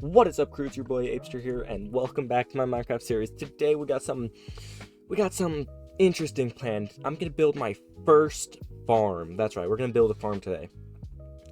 What is up, crew? It's your boy Apester here, and welcome back to my Minecraft series. Today we got some interesting planned. I'm gonna build my first farm. That's right, we're gonna build a farm today.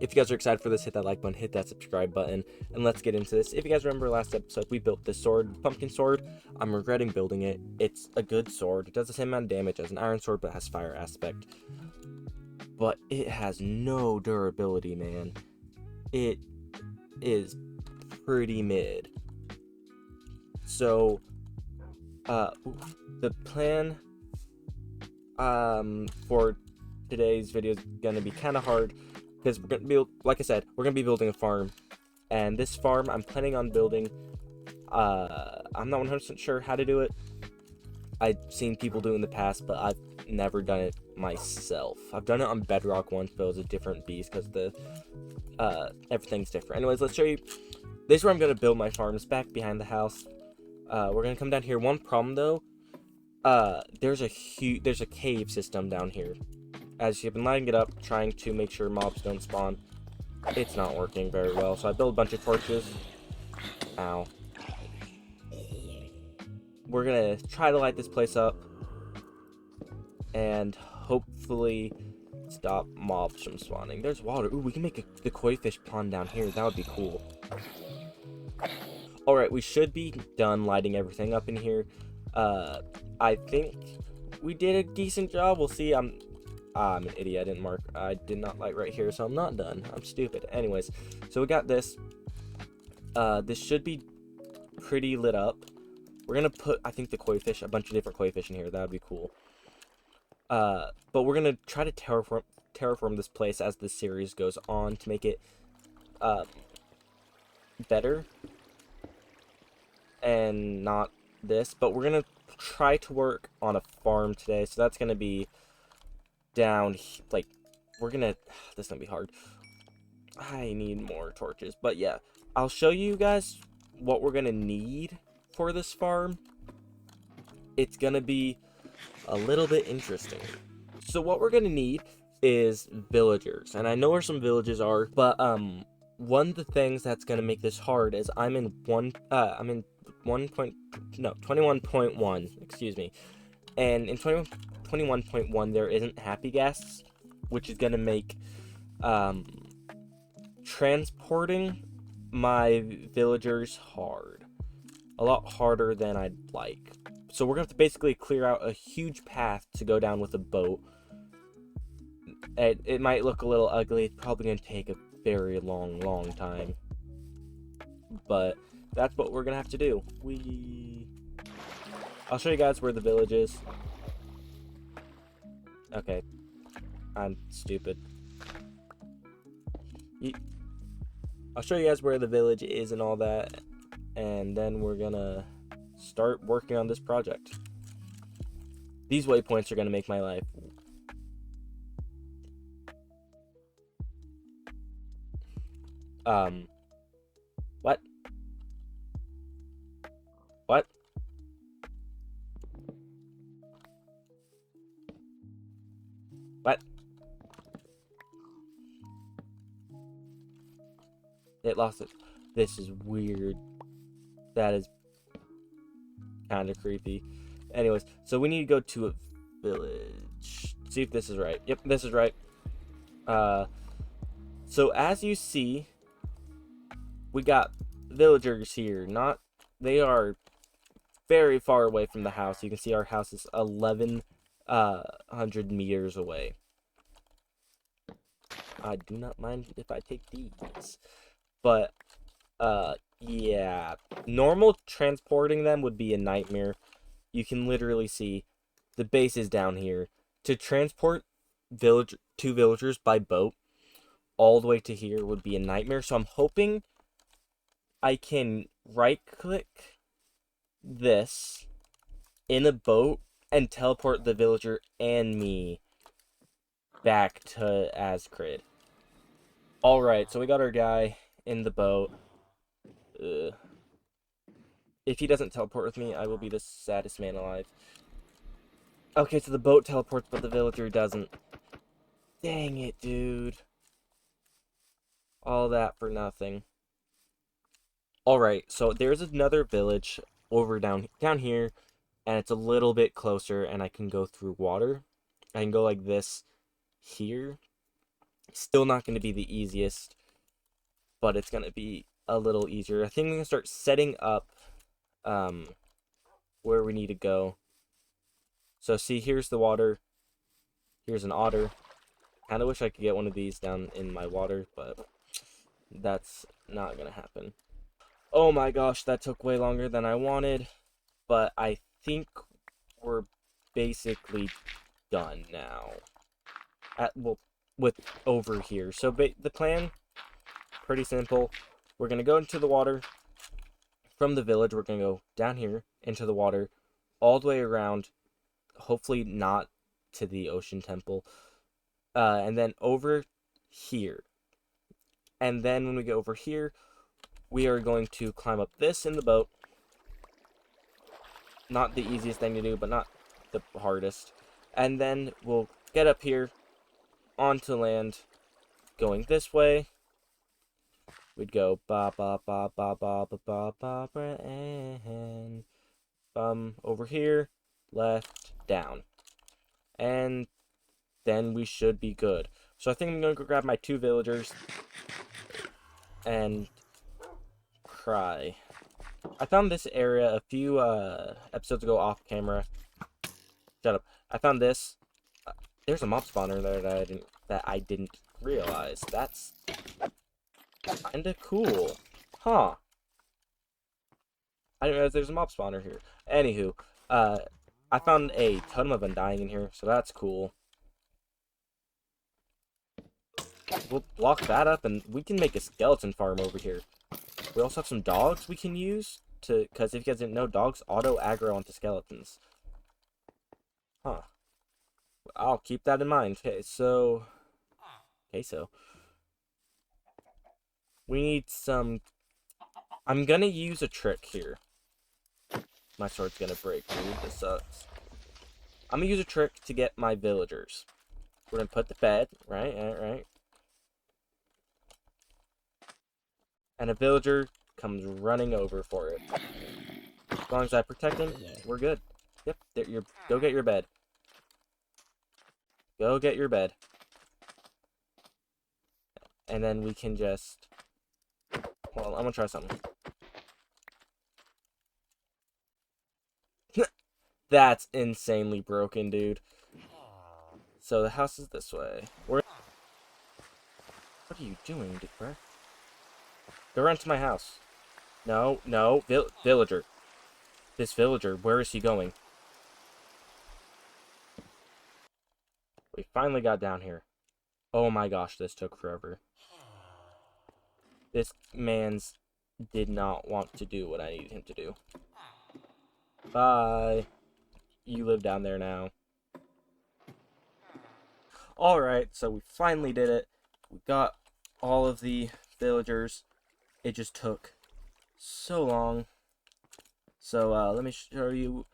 If you guys are excited for this, hit that like button, hit that subscribe button, and let's get into this. If you guys remember last episode, we built this sword, pumpkin sword. I'm regretting building it. It's a good sword. It does the same amount of damage as an iron sword, but has fire aspect. But it has no durability, man. It is pretty mid. So the plan for today's video is gonna be kind of hard because we're gonna be, like I said, we're gonna be building a farm, and this farm I'm planning on building. I'm not 100% sure how to do it. I've seen people do it in the past, but I've never done it myself. I've done it on Bedrock once, but it was a different beast because the everything's different. Anyways, let's show you. This is where I'm gonna build my farm. It's back behind the house. We're gonna come down here. One problem though, there's a cave system down here. As you've been lighting it up, trying to make sure mobs don't spawn, it's not working very well. So I built a bunch of torches. Ow. We're gonna try to light this place up and hopefully stop mobs from spawning. There's water. Ooh, we can make the koi fish pond down here. That would be cool. Alright, we should be done lighting everything up in here. I think we did a decent job. We'll see. I'm an idiot. I did not light right here, so I'm not done. I'm stupid. Anyways, so we got this. This should be pretty lit up. We're gonna put, I think, a bunch of different koi fish in here. That would be cool. But we're gonna try to terraform this place as the series goes on to make it better and not this. But we're gonna try to work on a farm today, so that's gonna be down like this is gonna be hard. I need more torches, but yeah, I'll show you guys what we're gonna need for this farm. It's gonna be a little bit interesting. So what we're gonna need is villagers, and I know where some villages are, but one of the things that's gonna make this hard is I'm in 21.1, excuse me, and in 21.1 there isn't happy guests, which is gonna make transporting my villagers hard, a lot harder than I'd like. So we're gonna have to basically clear out a huge path to go down with a boat. It might look a little ugly. It's probably gonna take a very long time, but that's what we're gonna have to do. I'll show you guys where the village is. Okay, I'm stupid. I'll show you guys where the village is and all that, and then we're gonna start working on this project. These waypoints are gonna make my life. What? What? What? It lost it. This is weird. That is kind of creepy. Anyways, so we need to go to a village. See if this is right. Yep, this is right. So as you see, we got villagers here. They are very far away from the house. You can see our house is 1,100 meters away. I do not mind if I take these, but yeah, normal transporting them would be a nightmare. You can literally see the base is down here. To transport two villagers by boat all the way to here would be a nightmare. So I'm hoping I can right click this in a boat and teleport the villager and me back to Ascrid. Alright, so we got our guy in the boat. If he doesn't teleport with me, I will be the saddest man alive. Okay, so the boat teleports, but the villager doesn't. Dang it, dude. All that for nothing. All right, so there's another village over down here, and it's a little bit closer, and I can go through water. I can go like this here. Still not going to be the easiest, but it's going to be a little easier. I think I'm going to start setting up um, where we need to go. So see, here's the water. Here's an otter. Kind of wish I could get one of these down in my water, but that's not going to happen. Oh my gosh, that took way longer than I wanted, but I think we're basically done now. Well, with over here. So the plan, pretty simple. We're going to go into the water from the village. We're going to go down here into the water all the way around, hopefully not to the ocean temple, and then over here. And then when we get over here, we are going to climb up this in the boat. Not the easiest thing to do, but not the hardest. And then we'll get up here onto land going this way. We'd go ba ba ba ba ba ba ba ba ba and over here, left, down. And then we should be good. So I think I'm gonna go grab my 2 villagers and cry. I found this area a few episodes ago off camera. Shut up. I found this. There's a mob spawner there that I didn't realize. That's kinda cool. Huh. I didn't realize there's a mob spawner here. Anywho, I found a ton of undying in here, so that's cool. We'll block that up, and we can make a skeleton farm over here. We also have some dogs we can use because if you guys didn't know, dogs auto aggro onto skeletons. Huh. I'll keep that in mind. Okay, so we need some. I'm gonna use a trick here. My sword's gonna break, dude. This sucks. I'm gonna use a trick to get my villagers. We're gonna put the bed, right. And a villager comes running over for it. As long as I protect him, we're good. Yep, go get your bed. Go get your bed. And then we can just... Well, I'm gonna try something. That's insanely broken, dude. So the house is this way. What are you doing, bro? Go run to my house. No, villager. This villager, where is he going? We finally got down here. Oh my gosh, this took forever. This man's did not want to do what I needed him to do. Bye. You live down there now. Alright, so we finally did it. We got all of the villagers. It just took so long. So, let me show you.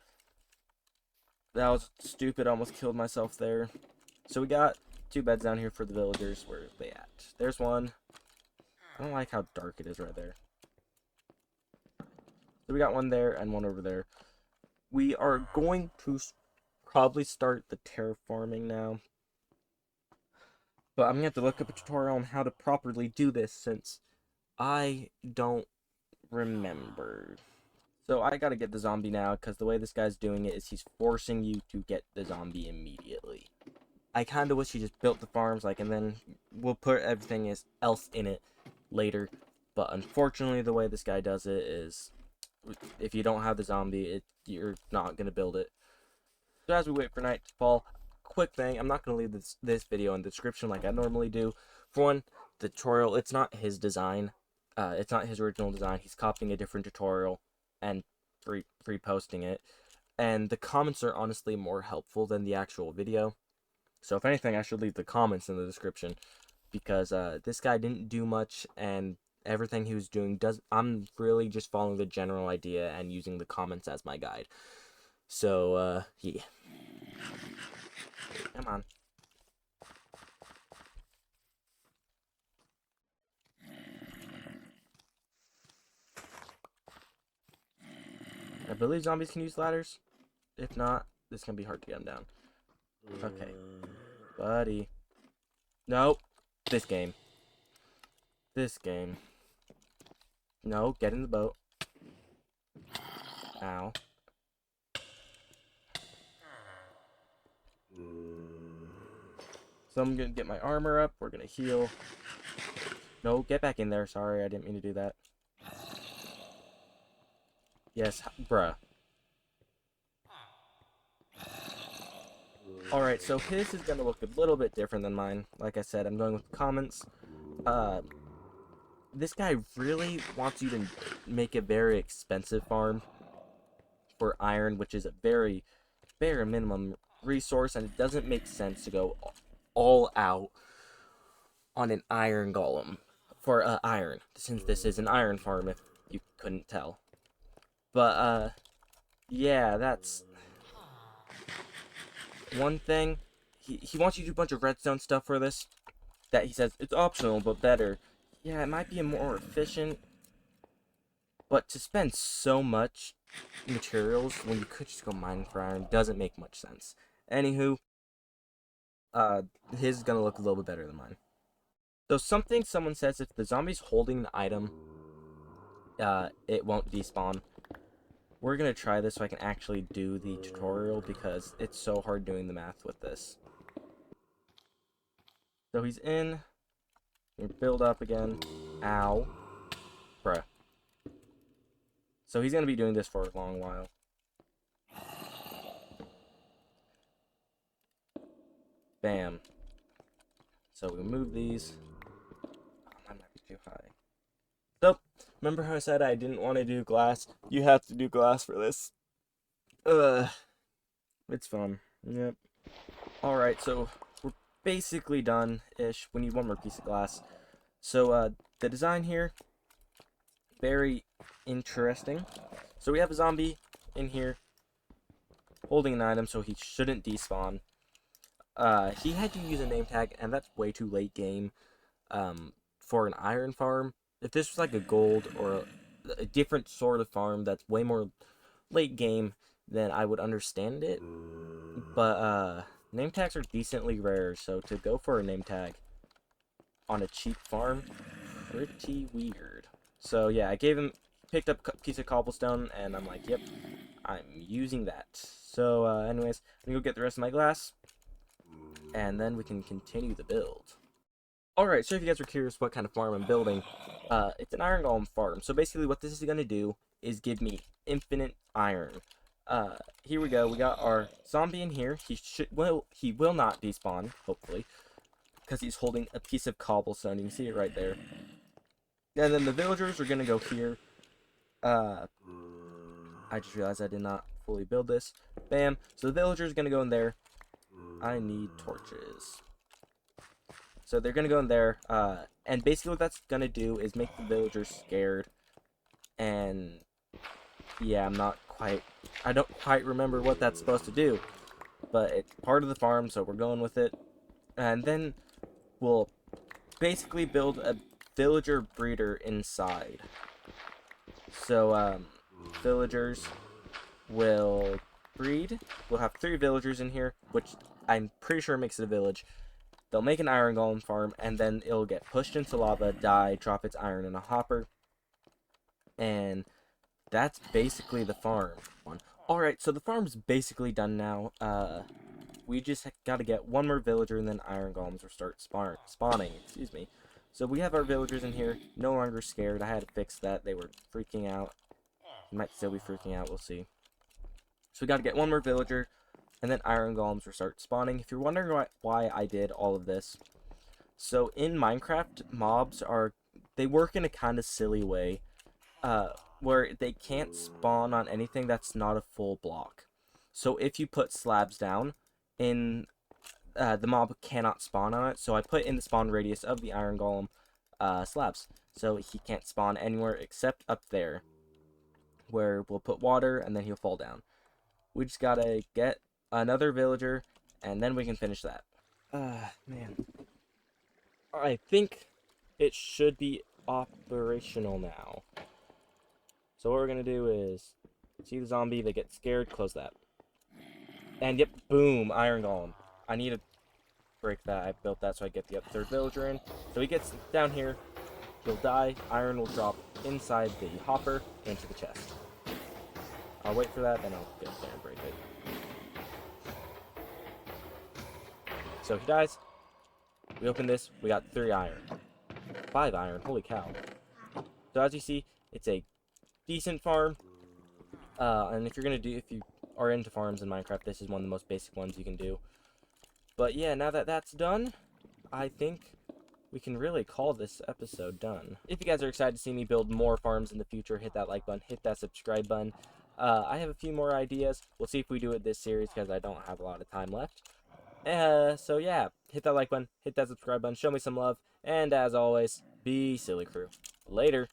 That was stupid. I almost killed myself there. So we got 2 beds down here for the villagers. Where are they at? There's one. I don't like how dark it is right there. So we got one there and one over there. We are going to probably start the terraforming now. But I'm going to have to look up a tutorial on how to properly do this since I don't remember. So I gotta get the zombie now, because the way this guy's doing it is he's forcing you to get the zombie immediately. I kind of wish he just built the farms, and then we'll put everything else in it later. But unfortunately, the way this guy does it is, if you don't have the zombie, you're not gonna build it. So as we wait for night to fall, quick thing, I'm not gonna leave this video in the description like I normally do. For one, the tutorial, it's not his design. It's not his original design. He's copying a different tutorial and reposting it. And the comments are honestly more helpful than the actual video. So if anything, I should leave the comments in the description, because this guy didn't do much, and everything he was doing I'm really just following the general idea and using the comments as my guide. So yeah. Come on. I believe zombies can use ladders. If not, this can be hard to get them down. Okay. Buddy. Nope. This game. This game. No, get in the boat. Ow. So I'm gonna get my armor up. We're gonna heal. No, get back in there. Sorry, I didn't mean to do that. Yes, bruh. Alright, so his is gonna look a little bit different than mine. Like I said, I'm going with the comments. This guy really wants you to make a very expensive farm for iron, which is a very bare minimum resource, and it doesn't make sense to go all out on an iron golem for iron, since this is an iron farm, if you couldn't tell. But yeah, that's one thing. He wants you to do a bunch of redstone stuff for this that he says it's optional but better. Yeah, it might be more efficient, but to spend so much materials when you could just go mining for iron doesn't make much sense. Anywho, his is gonna look a little bit better than mine. So someone says if the zombie's holding the item, it won't despawn. We're gonna try this so I can actually do the tutorial because it's so hard doing the math with this. So he's in. We build up again. Ow. Bruh. So he's gonna be doing this for a long while. Bam. So we move these. Oh, that might be too high. So, remember how I said I didn't want to do glass? You have to do glass for this. It's fun. Yep. Alright, so we're basically done-ish. We need one more piece of glass. So, the design here, very interesting. So we have a zombie in here holding an item, so he shouldn't despawn. He had to use a name tag, and that's way too late game for an iron farm. If this was like a gold or a different sort of farm that's way more late game, then I would understand it. But name tags are decently rare, so to go for a name tag on a cheap farm, pretty weird. So yeah, I picked up a piece of cobblestone, and I'm like, yep, I'm using that. So anyways, I'm gonna go get the rest of my glass, and then we can continue the build. Alright, so if you guys are curious what kind of farm I'm building, it's an iron golem farm. So basically what this is going to do is give me infinite iron. Here we go. We got our zombie in here. He will not despawn, hopefully, because he's holding a piece of cobblestone. You can see it right there. And then the villagers are going to go here. I just realized I did not fully build this. Bam. So the villagers are going to go in there. I need torches. So they're going to go in there, and basically what that's going to do is make the villagers scared, and yeah, I don't quite remember what that's supposed to do, but it's part of the farm, so we're going with it, and then we'll basically build a villager breeder inside. So, villagers will breed. We'll have 3 villagers in here, which I'm pretty sure makes it a village. They'll make an iron golem farm, and then it'll get pushed into lava, die, drop its iron in a hopper. And that's basically the farm. Alright, so the farm's basically done now. We just got to get one more villager, and then iron golems will start spawning. Excuse me. So we have our villagers in here, no longer scared. I had to fix that. They were freaking out. They might still be freaking out. We'll see. So we got to get one more villager, and then iron golems will start spawning. If you're wondering why I did all of this, so in Minecraft, mobs they work in a kind of silly way, where they can't spawn on anything that's not a full block. So if you put slabs down, the mob cannot spawn on it. So I put in the spawn radius of the iron golem slabs, so he can't spawn anywhere except up there, where we'll put water, and then he'll fall down. We just gotta get another villager, and then we can finish that. Man. I think it should be operational now. So what we're gonna do is See the zombie, they get scared, close that. And yep, boom, iron golem. I need to break that. I built that so I get the third villager in. So he gets down here, he'll die, iron will drop inside the hopper into the chest. I'll wait for that, then I'll get there and break it. So he dies. We open this, we got 3 iron. 5 iron, holy cow. So as you see, it's a decent farm. And if you are into farms in Minecraft, this is one of the most basic ones you can do. But yeah, now that that's done, I think we can really call this episode done. If you guys are excited to see me build more farms in the future, hit that like button, hit that subscribe button. I have a few more ideas. We'll see if we do it this series because I don't have a lot of time left. So yeah, hit that like button, hit that subscribe button, show me some love, and as always, be silly crew. Later.